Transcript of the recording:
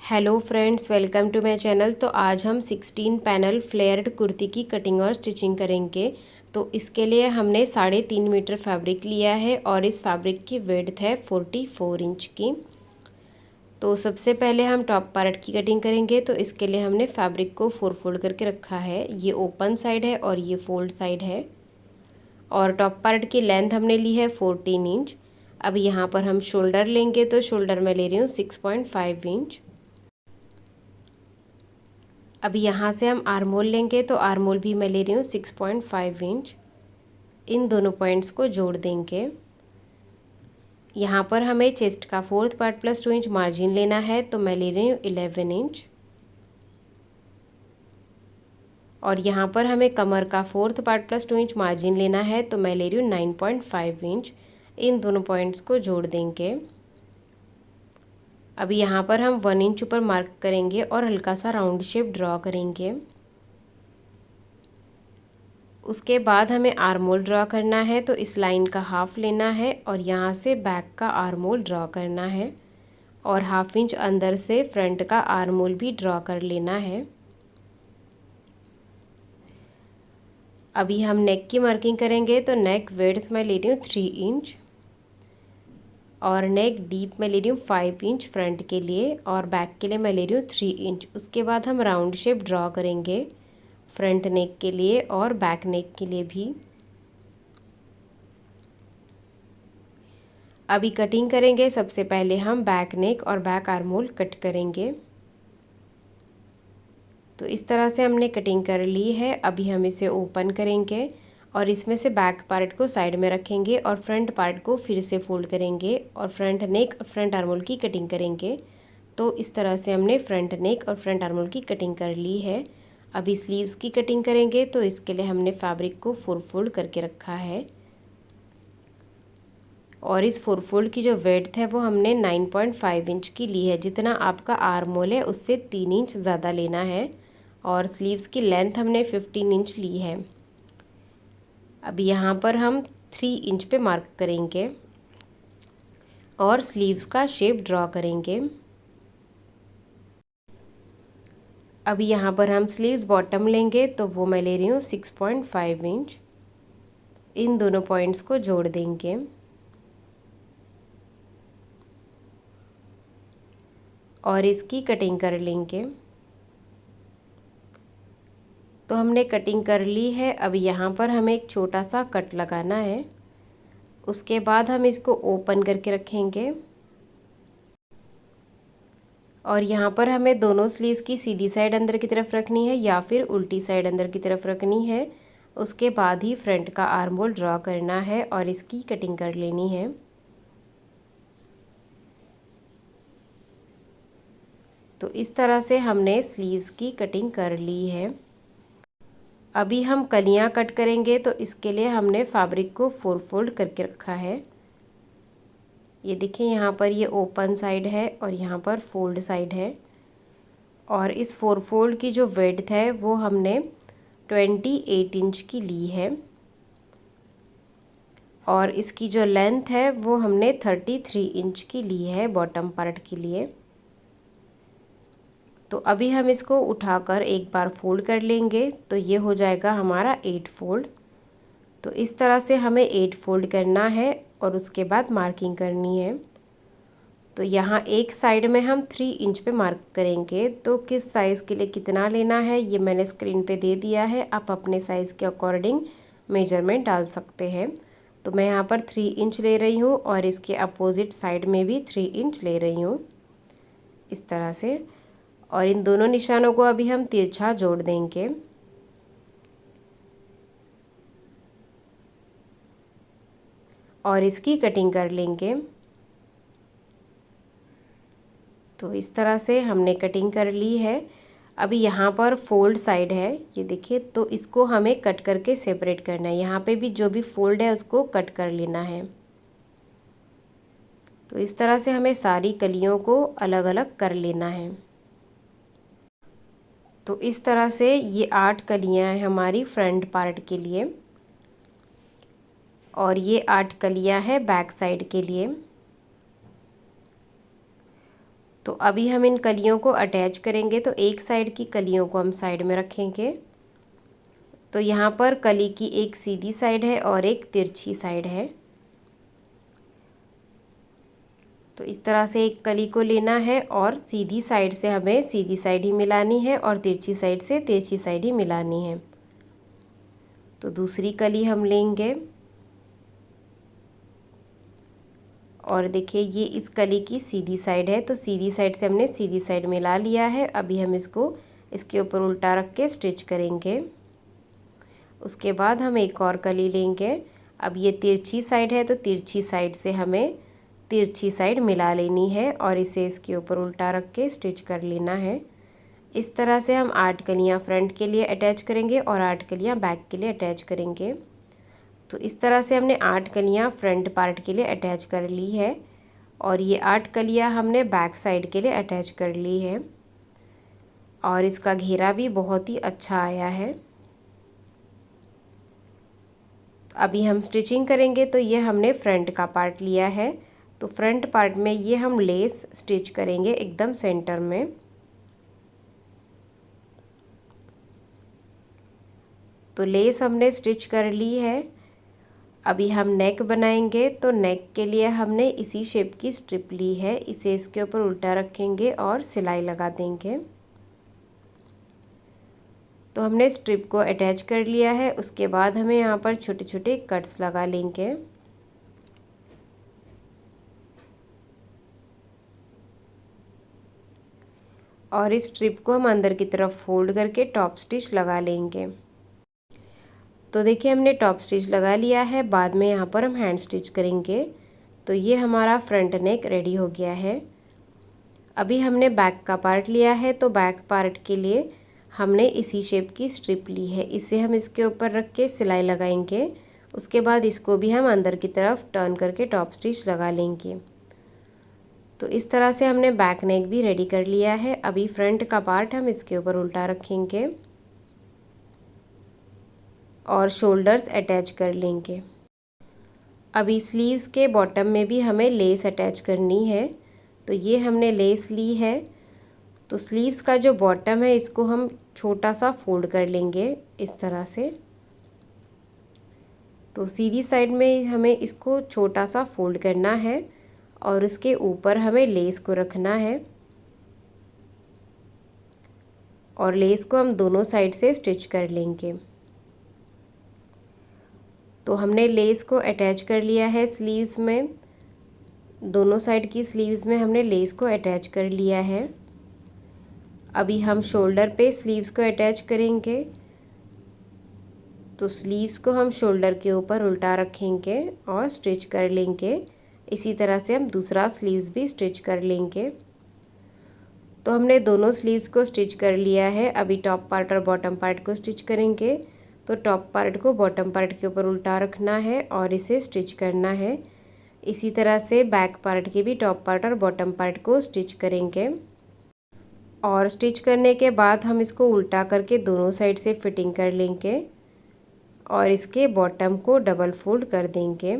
Hello friends, welcome to my channel. तो आज हम 16 पैनल फ्लेयर्ड कुर्ती की कटिंग और स्टिचिंग करेंगे। तो इसके लिए हमने 3.5 मीटर फैब्रिक लिया है और इस फैब्रिक की विड्थ है 44 इंच की। तो सबसे पहले हम टॉप पार्ट की कटिंग करेंगे। तो इसके लिए हमने फैब्रिक को 4 फोल्ड करके रखा है। ये ओपन साइड है और ये फोल्ड साइड है। और टॉप पार्ट की लेंथ हमने ली है 14 इंच। अब यहाँ पर हम शोल्डर लेंगे, तो शोल्डर मैं ले रही हूँ 6.5 इंच। अब यहाँ से हम आर्मोल लेंगे, तो आर्मोल भी मैं ले रही हूँ 6.5 इंच। इन दोनों पॉइंट्स को जोड़ देंगे। यहाँ पर हमें चेस्ट का 4th part plus 2 inch margin लेना है, तो मैं ले रही हूँ 11 इंच। और यहाँ पर हमें कमर का 4th part plus 2 inch margin लेना है, तो मैं ले रही हूँ 9.5 इंच। इन दोनों पॉइंट्स को जोड़ देंगे। अब यहाँ पर हम 1 इंच ऊपर मार्क करेंगे और हल्का सा राउंड शेप ड्रॉ करेंगे। उसके बाद हमें आर्मोल ड्रॉ करना है, तो इस लाइन का हाफ लेना है और यहाँ से बैक का आर्मोल ड्रॉ करना है और हाफ इंच अंदर से फ्रंट का आर्मोल भी ड्रॉ कर लेना है। अभी हम नेक की मार्किंग करेंगे, तो नेक विड्थ मैं ले रही हूँ 3 इंच और नेक डीप मैं ले रही हूँ 5 इंच फ्रंट के लिए और बैक के लिए मैं ले रही हूँ 3 इंच। उसके बाद हम राउंड शेप ड्रॉ करेंगे फ्रंट नेक के लिए और बैक नेक के लिए भी। अभी कटिंग करेंगे। सबसे पहले हम बैक नेक और बैक आर्मोल कट करेंगे। तो इस तरह से हमने कटिंग कर ली है। अभी हम इसे ओपन करेंगे और इसमें से बैक पार्ट को साइड में रखेंगे और फ्रंट पार्ट को फिर से फोल्ड करेंगे और फ्रंट नेक और फ्रंट आर्मोल की कटिंग करेंगे। तो इस तरह से हमने फ्रंट नेक और फ्रंट आर्मोल की कटिंग कर ली है। अभी स्लीव्स की कटिंग करेंगे, तो इसके लिए हमने फैब्रिक को 4 फोल्ड करके रखा है और इस 4 फोल्ड की जो विड्थ है वो हमने 9.5 इंच की ली है। जितना आपका आर्मोल है उससे 3 इंच ज़्यादा लेना है और स्लीव्स की लेंथ हमने 15 इंच ली है। अब यहाँ पर हम 3 इंच पे मार्क करेंगे और स्लीव्स का शेप ड्रॉ करेंगे। अब यहाँ पर हम स्लीव्स बॉटम लेंगे, तो वो मैं ले रही हूँ 6.5 इंच। इन दोनों पॉइंट्स को जोड़ देंगे और इसकी कटिंग कर लेंगे। तो हमने कटिंग कर ली है। अब यहाँ पर हमें एक छोटा सा कट लगाना है। उसके बाद हम इसको ओपन करके रखेंगे और यहाँ पर हमें दोनों स्लीव्स की सीधी साइड अंदर की तरफ रखनी है या फिर उल्टी साइड अंदर की तरफ रखनी है। उसके बाद ही फ्रंट का आर्महोल ड्रॉ करना है और इसकी कटिंग कर लेनी है। तो इस तरह से हमने स्लीव्स की कटिंग कर ली है। अभी हम कलियां कट करेंगे, तो इसके लिए हमने फैब्रिक को 4 फोल्ड करके रखा है। ये देखिए, यहाँ पर ये ओपन साइड है और यहाँ पर फोल्ड साइड है और इस 4 फोल्ड की जो विड्थ है वो हमने 28 इंच की ली है और इसकी जो लेंथ है वो हमने 33 इंच की ली है बॉटम पार्ट के लिए। तो अभी हम इसको उठाकर एक बार फोल्ड कर लेंगे, तो ये हो जाएगा हमारा 8 फोल्ड। तो इस तरह से हमें 8 फोल्ड करना है और उसके बाद मार्किंग करनी है। तो यहाँ एक साइड में हम 3 इंच पे मार्क करेंगे। तो किस साइज़ के लिए कितना लेना है ये मैंने स्क्रीन पे दे दिया है। आप अपने साइज़ के अकॉर्डिंग मेजरमेंट डाल सकते हैं। तो मैं यहाँ पर 3 इंच ले रही हूँ और इसके अपोजिट साइड में भी 3 इंच ले रही हूँ, इस तरह से। और इन दोनों निशानों को अभी हम तिरछा जोड़ देंगे और इसकी कटिंग कर लेंगे। तो इस तरह से हमने कटिंग कर ली है। अभी यहाँ पर फोल्ड साइड है, ये देखिए, तो इसको हमें कट करके सेपरेट करना है। यहाँ पे भी जो भी फोल्ड है उसको कट कर लेना है। तो इस तरह से हमें सारी कलियों को अलग अलग कर लेना है। तो इस तरह से ये 8 कलियाँ हैं हमारी फ्रंट पार्ट के लिए और ये 8 कलियाँ हैं बैक साइड के लिए। तो अभी हम इन कलियों को अटैच करेंगे। तो एक साइड की कलियों को हम साइड में रखेंगे। तो यहाँ पर कली की एक सीधी साइड है और एक तिरछी साइड है। तो इस तरह से एक कली को लेना है और सीधी साइड से हमें सीधी साइड ही मिलानी है और तिरछी साइड से तिरछी साइड ही मिलानी है। तो दूसरी कली हम लेंगे और देखिए ये इस कली की सीधी साइड है। तो सीधी साइड से हमने सीधी साइड मिला लिया है। अभी हम इसको इसके ऊपर उल्टा रख के स्टिच करेंगे। उसके बाद हम एक और कली लेंगे। अब ये तिरछी साइड है तो तिरछी साइड से हमें तिरछी साइड मिला लेनी है और इसे इसके ऊपर उल्टा रख के स्टिच कर लेना है। इस तरह से हम 8 कलियाँ फ्रंट के लिए अटैच करेंगे और 8 कलियाँ बैक के लिए अटैच करेंगे। तो इस तरह से हमने 8 कलियाँ फ्रंट पार्ट के लिए अटैच कर ली है और ये 8 कलियाँ हमने बैक साइड के लिए अटैच कर ली है और इसका घेरा भी बहुत ही अच्छा आया है। अभी हम स्टिचिंग करेंगे। तो ये हमने फ्रंट का पार्ट लिया है। तो फ्रंट पार्ट में ये हम लेस स्टिच करेंगे एकदम सेंटर में। तो लेस हमने स्टिच कर ली है। अभी हम नेक बनाएंगे। तो नेक के लिए हमने इसी शेप की स्ट्रिप ली है। इसे इसके ऊपर उल्टा रखेंगे और सिलाई लगा देंगे। तो हमने स्ट्रिप को अटैच कर लिया है। उसके बाद हमें यहाँ पर छोटे छोटे कट्स लगा लेंगे। और इस स्ट्रिप को हम अंदर की तरफ फोल्ड करके टॉप स्टिच लगा लेंगे। तो देखिए हमने टॉप स्टिच लगा लिया है। बाद में यहाँ पर हम हैंड स्टिच करेंगे। तो ये हमारा फ्रंट नेक रेडी हो गया है। अभी हमने बैक का पार्ट लिया है। तो बैक पार्ट के लिए हमने इसी शेप की स्ट्रिप ली है। इसे हम इसके ऊपर रख के सिलाई लगाएंगे। उसके बाद इसको भी हम अंदर की तरफ टर्न करके टॉप स्टिच लगा लेंगे। तो इस तरह से हमने बैक नेक भी रेडी कर लिया है। अभी फ्रंट का पार्ट हम इसके ऊपर उल्टा रखेंगे और शोल्डर्स अटैच कर लेंगे। अभी स्लीव्स के बॉटम में भी हमें लेस अटैच करनी है। तो ये हमने लेस ली है। तो स्लीव्स का जो बॉटम है इसको हम छोटा सा फोल्ड कर लेंगे इस तरह से। तो सीधी साइड में हमें इसको छोटा सा फोल्ड करना है और उसके ऊपर हमें लेस को रखना है और लेस को हम दोनों साइड से स्टिच कर लेंगे। तो हमने लेस को अटैच कर लिया है स्लीव्स में। दोनों साइड की स्लीव्स में हमने लेस को अटैच कर लिया है। अभी हम शोल्डर पे स्लीव्स को अटैच करेंगे। तो स्लीव्स को हम शोल्डर के ऊपर उल्टा रखेंगे और स्टिच कर लेंगे। इसी तरह से हम दूसरा स्लीव्स भी स्टिच कर लेंगे। तो हमने दोनों स्लीव्स को स्टिच कर लिया है। अभी टॉप पार्ट और बॉटम पार्ट को स्टिच करेंगे। तो टॉप पार्ट को बॉटम पार्ट के ऊपर उल्टा रखना है और इसे स्टिच करना है। इसी तरह से बैक पार्ट के भी टॉप पार्ट और बॉटम पार्ट को स्टिच करेंगे और स्टिच करने के बाद हम इसको उल्टा करके दोनों साइड से फिटिंग कर लेंगे और इसके बॉटम को डबल फोल्ड कर देंगे।